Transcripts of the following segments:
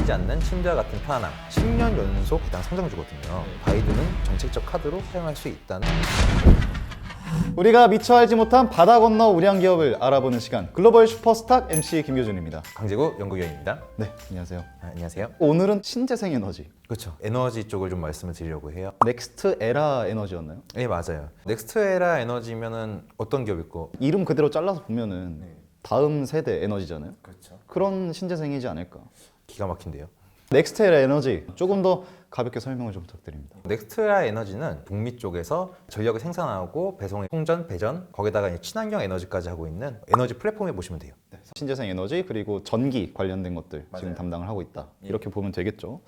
흔들리지 않는 침대와 같은 편안함, 10년 연속 배당 성장주거든요. 바이두는 정책적 카드로 사용할 수 있다는. 우리가 미처 알지 못한 바다 건너 우량 기업을 알아보는 시간, 글로벌 슈퍼스탁 MC 김교준입니다. 강재구 연구위원입니다. 네, 안녕하세요. 안녕하세요. 오늘은 신재생 에너지, 그렇죠. 에너지 쪽을 좀 말씀을 드리려고 해요. 넥스트 에라 에너지였나요? 네, 맞아요. 넥스트에라 에너지면은 어떤 기업일고? 이름 그대로 잘라서 보면은 다음 세대 에너지잖아요. 그렇죠. 그런 신재생이지 않을까. 기가 막힌데요. 넥스트 에라 에너지 조금 더 가볍게 설명을 좀 부탁드립니다. 넥스트라 에너지는 북미 쪽에서 전력을 생산하고 배송, 송전, 배전, 거기다가 이제 친환경 에너지까지 하고 있는 에너지 플랫폼에 보시면 돼요. 신재생 에너지 그리고 전기 관련된 것들 지금 맞아요. 담당을 하고 있다. 이렇게 보면 되겠죠.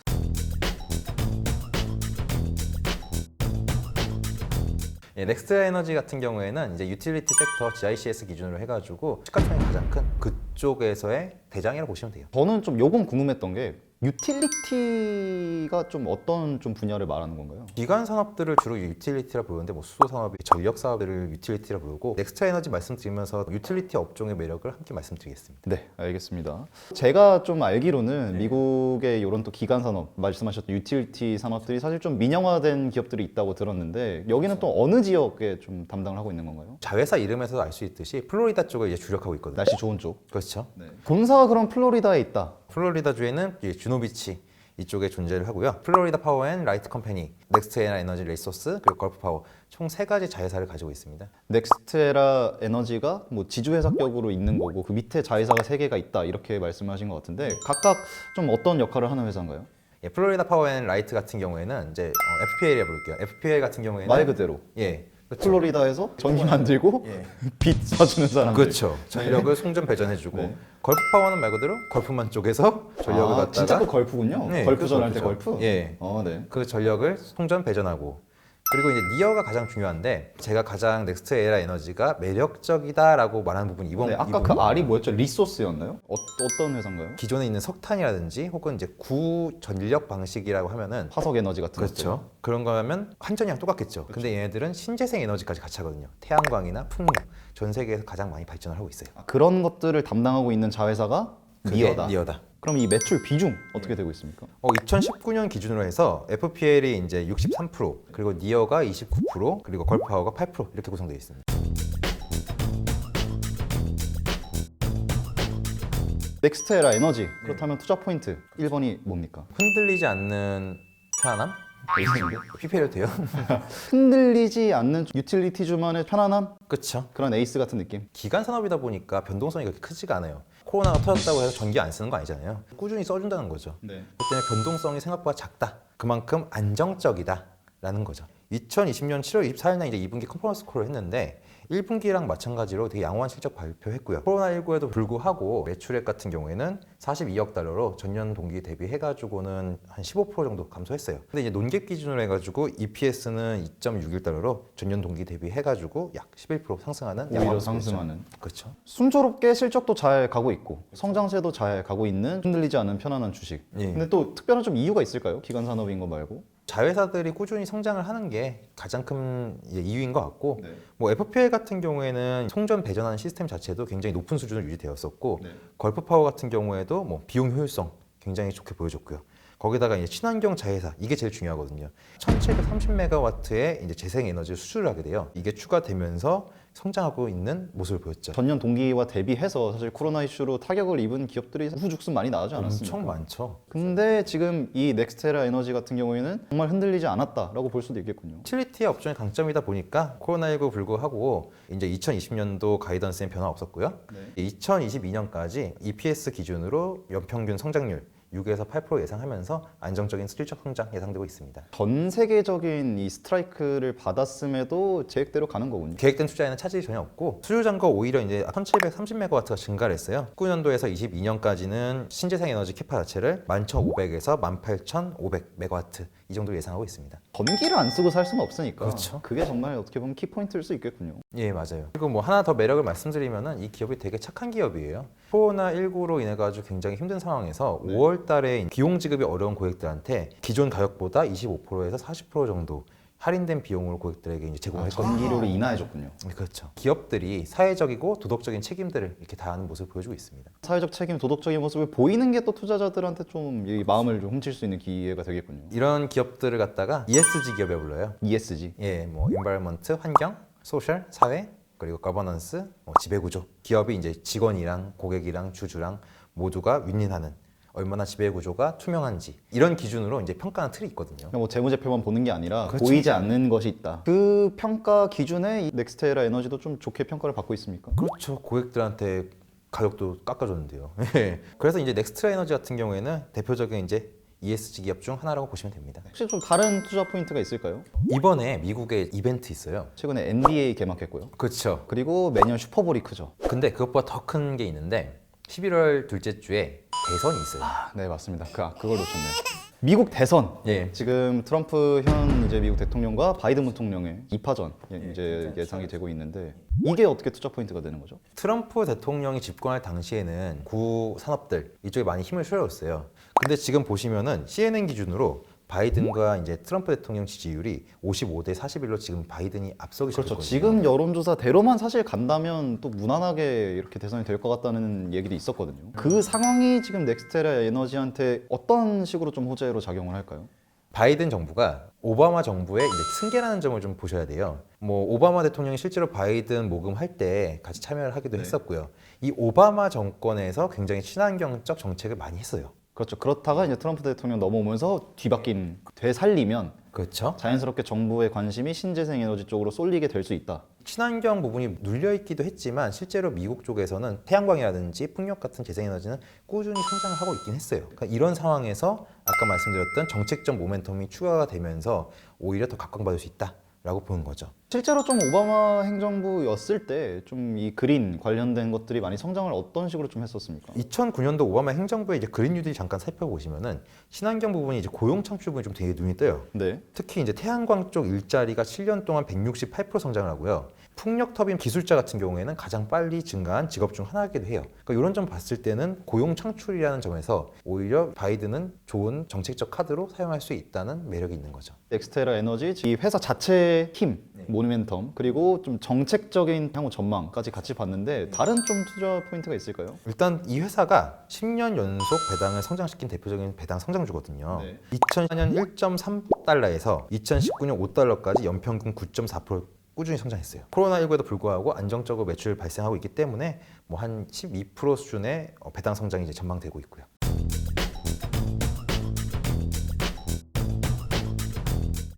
넥스트 에너지 같은 경우에는 이제 유틸리티 섹터 GICS 기준으로 해가지고 시가총액이 가장 큰 그쪽에서의 대장이라고 보시면 돼요. 저는 좀 요건 궁금했던 게 유틸리티가 좀 어떤 좀 분야를 말하는 건가요? 기관 산업들을 주로 유틸리티라 부르는데 뭐 수소 산업이 전력 사업들을 유틸리티라 부르고 넥스트 에너지 말씀드리면서 유틸리티 업종의 매력을 함께 말씀드리겠습니다. 네, 알겠습니다. 제가 좀 알기로는 미국의 이런 또 기관 산업, 말씀하셨던 유틸리티 산업들이 사실 좀 민영화된 기업들이 있다고 들었는데 여기는 또 어느 지역에 좀 담당을 하고 있는 건가요? 자회사 이름에서도 알 수 있듯이 플로리다 쪽을 이제 주력하고 있거든요. 날씨 좋은 쪽. 그렇죠. 본사가 그럼 플로리다에 있다. 플로리다 주에는 주노비치 이쪽에 존재를 하고요. 플로리다 파워 앤 라이트 컴퍼니, 넥스트 에너지 리소스, 그리고 걸프 파워 총 3가지 자회사를 가지고 있습니다. 넥스트에라 에너지가 뭐 지주회사격으로 있는 거고 그 밑에 자회사가 3개가 있다 이렇게 말씀하신 것 같은데 각각 좀 어떤 역할을 하는 회사인가요? 플로리다 파워 앤 라이트 같은 경우에는 이제 FPL이라 부를게요. FPL 같은 경우에는 말 그대로 그렇죠. 플로리다에서 전기 만들고 예. 빚 사주는 사람들. 그렇죠. 전력을 송전 배전해주고 네. 걸프 파워는 말 그대로 걸프만 쪽에서 전력을 갖다가 진짜 그 걸프군요. 네, 걸프전 할 때 걸프죠. 걸프. 예. 네. 그 전력을 송전 배전하고 그리고 이제 니어가 가장 중요한데 제가 가장 넥스트 에라 에너지가 매력적이다라고 말하는 부분이 이번 네, 아까 그 R이 뭐였죠? 리소스였나요? 어떤 회사인가요? 기존에 있는 석탄이라든지 혹은 이제 구전력 방식이라고 하면은 화석 에너지 같은 것들. 그렇죠. 그런 거면 한전이랑 똑같겠죠. 근데 얘네들은 신재생 에너지까지 같이 하거든요. 태양광이나 풍력 전 세계에서 가장 많이 발전을 하고 있어요. 그런 것들을 담당하고 있는 자회사가 그게 니어다. 니어다. 그럼 이 매출 비중 어떻게 되고 있습니까? 2019년 기준으로 해서 FPL이 이제 63%, 그리고 니어가 29%, 그리고 걸프파워가 8% 이렇게 구성되어 있습니다. 넥스트에라 에너지. 그렇다면 투자 포인트 1번이 뭡니까? 흔들리지 않는 편안함? PPL도 돼요? 흔들리지 않는 유틸리티주만의 편안함? 그렇죠. 그런 에이스 같은 느낌. 기간 산업이다 보니까 변동성이 그렇게 크지가 않아요. 코로나가 터졌다고 해서 전기 안 쓰는 거 아니잖아요. 꾸준히 써준다는 거죠. 그 때문에 변동성이 생각보다 작다. 그만큼 안정적이다라는 거죠. 2020년 7월 24일날 이제 2분기 컨퍼런스 콜을 했는데 1분기랑 마찬가지로 되게 양호한 실적 발표했고요. 코로나19에도 불구하고 매출액 같은 경우에는 42억 달러로 전년 동기 대비해가지고는 한 15% 정도 감소했어요. 근데 이제 논GAAP 기준으로 해가지고 EPS는 2.61달러로 전년 동기 대비해가지고 약 11% 상승하는 오히려 양호한 상승하는. 그렇죠. 순조롭게 실적도 잘 가고 있고 성장세도 잘 가고 있는 흔들리지 않는 편안한 주식. 예. 근데 또 특별한 좀 이유가 있을까요? 기관 산업인 거 말고. 자회사들이 꾸준히 성장을 하는 게 가장 큰 이유인 것 같고 뭐 FPL 같은 경우에는 송전 배전하는 시스템 자체도 굉장히 높은 수준으로 유지되었었고 걸프 파워 같은 경우에도 뭐 비용 효율성 굉장히 좋게 보여줬고요. 거기다가 이제 친환경 자회사 이게 제일 중요하거든요. 1,730메가와트의 이제 재생 에너지를 수출을 하게 돼요. 이게 추가되면서 성장하고 있는 모습을 보였죠. 전년 동기와 대비해서 사실 코로나 이슈로 타격을 입은 기업들이 우후죽순 많이 나오지 않았습니까? 엄청 많죠. 근데 지금 이 넥스테라 에너지 같은 경우에는 정말 흔들리지 않았다라고 볼 수도 있겠군요. 유틸리티 업종의 강점이다 보니까 코로나19 불구하고 이제 2020년도 가이던스엔 변화 없었고요. 2022년까지 EPS 기준으로 연평균 성장률 6에서 8% 예상하면서 안정적인 실적 성장 예상되고 있습니다. 전 세계적인 이 스트라이크를 받았음에도 계획대로 가는 거군요. 계획된 투자에는 차질이 전혀 없고 수요 잔고가 오히려 이제 1,730메가와트가 증가를 했어요. 19년도에서 22년까지는 신재생 에너지 캐파 자체를 11,500에서 18,500메가와트 이 정도로 예상하고 있습니다. 전기를 안 쓰고 살 수는 없으니까. 그렇죠. 그게 정말 어떻게 보면 키포인트일 수 있겠군요. 예, 맞아요. 그리고 뭐 하나 더 매력을 말씀드리면은 이 기업이 되게 착한 기업이에요. 코로나19로 인해 가지고 굉장히 힘든 상황에서 5월 달에 비용 지급이 어려운 고객들한테 기존 가격보다 25%에서 40% 정도 할인된 비용으로 고객들에게 이제 제공했거든요. 전기료를 인하해줬군요. 그렇죠. 기업들이 사회적이고 도덕적인 책임들을 이렇게 다하는 모습을 보여주고 있습니다. 사회적 책임, 도덕적인 모습을 보이는 게 또 투자자들한테 좀 이 마음을 좀 훔칠 수 있는 기회가 되겠군요. 이런 기업들을 갖다가 ESG 기업에 불러요. ESG. 예, 뭐 environment, 환경, 소셜, 사회, 그리고 거버넌스, 지배구조. 기업이 이제 직원이랑 고객이랑 주주랑 모두가 윈윈하는 얼마나 지배구조가 투명한지 이런 기준으로 이제 평가하는 틀이 있거든요. 그러니까 뭐 재무제표만 보는 게 아니라 그렇죠. 보이지 않는 것이 있다. 그 평가 기준에 이 넥스테라 에너지도 좀 좋게 평가를 받고 있습니까? 그렇죠. 고객들한테 가격도 깎아줬는데요. 예. 그래서 이제 넥스트라 에너지 같은 경우에는 대표적인 이제 ESG 기업 중 하나라고 보시면 됩니다. 혹시 좀 다른 투자 포인트가 있을까요? 이번에 미국에 이벤트 있어요. 최근에 NBA 개막했고요. 그렇죠. 그리고 매년 슈퍼볼이 크죠. 근데 그것보다 더 큰 게 있는데 11월 둘째 주에 대선이 있어요. 네, 맞습니다. 그걸 놓쳤네요. 미국 대선. 예. 지금 트럼프 현 이제 미국 대통령과 바이든 부통령의 2파전 이제 예상이 되고 있는데 이게 어떻게 투자 포인트가 되는 거죠? 트럼프 대통령이 집권할 당시에는 구 산업들 이쪽에 많이 힘을 실어줬어요. 근데 지금 보시면은 CNN 기준으로 바이든과 이제 트럼프 대통령 지지율이 55대 41로 지금 바이든이 앞서기 그렇죠. 시작했거든요. 지금 여론조사대로만 사실 간다면 또 무난하게 이렇게 대선이 될 것 같다는 얘기도 있었거든요. 그 상황이 지금 넥스테라 에너지한테 어떤 식으로 좀 호재로 작용을 할까요? 바이든 정부가 오바마 정부의 이제 승계라는 점을 좀 보셔야 돼요. 뭐 오바마 대통령이 실제로 바이든 모금할 때 같이 참여를 하기도 했었고요. 이 오바마 정권에서 굉장히 친환경적 정책을 많이 했어요. 그렇죠. 그렇다가 이제 트럼프 대통령 넘어오면서 뒤바뀐 되살리면 그렇죠. 자연스럽게 정부의 관심이 신재생 에너지 쪽으로 쏠리게 될 수 있다. 친환경 부분이 눌려 있기도 했지만 실제로 미국 쪽에서는 태양광이라든지 풍력 같은 재생에너지는 꾸준히 성장을 하고 있긴 했어요. 그러니까 이런 상황에서 아까 말씀드렸던 정책적 모멘텀이 추가가 되면서 오히려 더 각광받을 수 있다라고 보는 거죠. 실제로 좀 오바마 행정부였을 때 좀 이 그린 관련된 것들이 많이 성장을 어떤 식으로 좀 했었습니까? 2009년도 오바마 행정부의 이제 그린 뉴딜 잠깐 살펴보시면은 친환경 부분이 이제 고용 창출 부분이 좀 되게 눈이 띄어요. 네. 특히 이제 태양광 쪽 일자리가 7년 동안 168% 성장을 하고요. 풍력 터빈 기술자 같은 경우에는 가장 빨리 증가한 직업 중 하나이기도 해요. 그러니까 이런 점 봤을 때는 고용 창출이라는 점에서 오히려 바이든은 좋은 정책적 카드로 사용할 수 있다는 매력이 있는 거죠. 엑스테라 에너지 이 회사 자체의 힘, 모니멘텀 그리고 좀 정책적인 향후 전망까지 같이 봤는데 다른 좀 투자 포인트가 있을까요? 일단 이 회사가 10년 연속 배당을 성장시킨 대표적인 배당 성장주거든요. 네. 2004년 1.3달러에서 2019년 5달러까지 연평균 9.4% 꾸준히 성장했어요. 코로나19에도 불구하고 안정적으로 매출 발생하고 있기 때문에 뭐 한 12% 수준의 배당 성장이 이제 전망되고 있고요.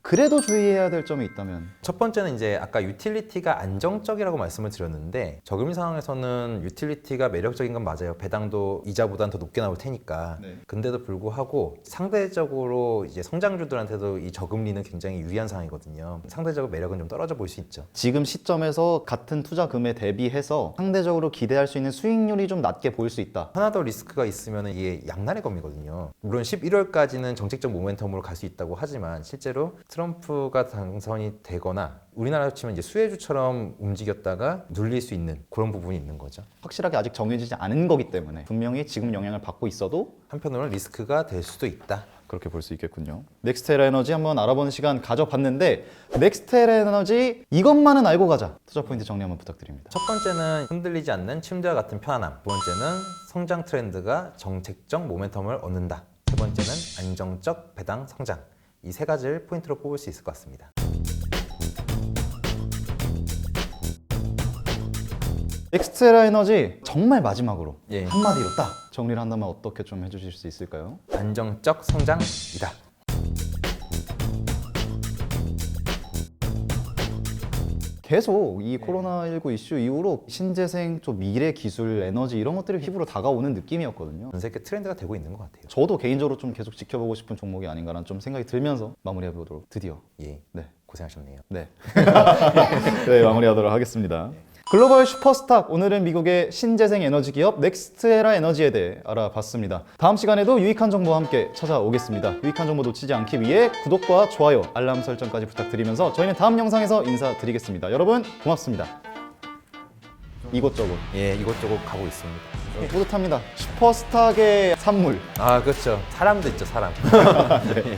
그래도 주의해야 될 점이 있다면 첫 번째는 이제 아까 유틸리티가 안정적이라고 말씀을 드렸는데 저금리 상황에서는 유틸리티가 매력적인 건 맞아요. 배당도 이자보다는 더 높게 나올 테니까. 네. 근데도 불구하고 상대적으로 이제 성장주들한테도 이 저금리는 굉장히 유리한 상황이거든요. 상대적으로 매력은 좀 떨어져 보일 수 있죠. 지금 시점에서 같은 투자금에 대비해서 상대적으로 기대할 수 있는 수익률이 좀 낮게 보일 수 있다. 하나 더 리스크가 있으면 이게 양날의 검이거든요. 물론 11월까지는 정책적 모멘텀으로 갈 수 있다고 하지만 실제로 트럼프가 당선이 되거나 우리나라로 치면 이제 수혜주처럼 움직였다가 눌릴 수 있는 그런 부분이 있는 거죠. 확실하게 아직 정해지지 않은 거기 때문에 분명히 지금 영향을 받고 있어도 한편으로는 리스크가 될 수도 있다. 그렇게 볼 수 있겠군요. 넥스테라 에너지 한번 알아보는 시간 가져봤는데 넥스테라 에너지 이것만은 알고 가자. 투자 포인트 정리 한번 부탁드립니다. 첫 번째는 흔들리지 않는 침대와 같은 편안함. 두 번째는 성장 트렌드가 정책적 모멘텀을 얻는다. 세 번째는 안정적 배당 성장. 이 세 가지를 포인트로 뽑을 수 있을 것 같습니다. 넥스테라 에너지 정말 마지막으로 예. 한마디로 딱 정리를 한다면 어떻게 좀 해주실 수 있을까요? 안정적 성장이다. 계속 이 코로나19 이슈 이후로 신재생, 좀 미래 기술, 에너지 이런 것들이 피부로 다가오는 느낌이었거든요. 전 세계 트렌드가 되고 있는 것 같아요. 저도 개인적으로 좀 계속 지켜보고 싶은 종목이 아닌가라는 좀 생각이 들면서 마무리해보도록 드디어 예, 네, 고생하셨네요. 네. 네, 마무리하도록 하겠습니다. 글로벌 슈퍼스탁, 오늘은 미국의 신재생 에너지 기업 넥스테라 에너지에 대해 알아봤습니다. 다음 시간에도 유익한 정보와 함께 찾아오겠습니다. 유익한 정보 놓치지 않기 위해 구독과 좋아요, 알람 설정까지 부탁드리면서 저희는 다음 영상에서 인사드리겠습니다. 여러분 고맙습니다. 이곳저곳 예, 이곳저곳 가고 있습니다. 뿌듯합니다. 슈퍼스탁의 산물. 아, 그렇죠. 사람도 있죠, 사람. 예.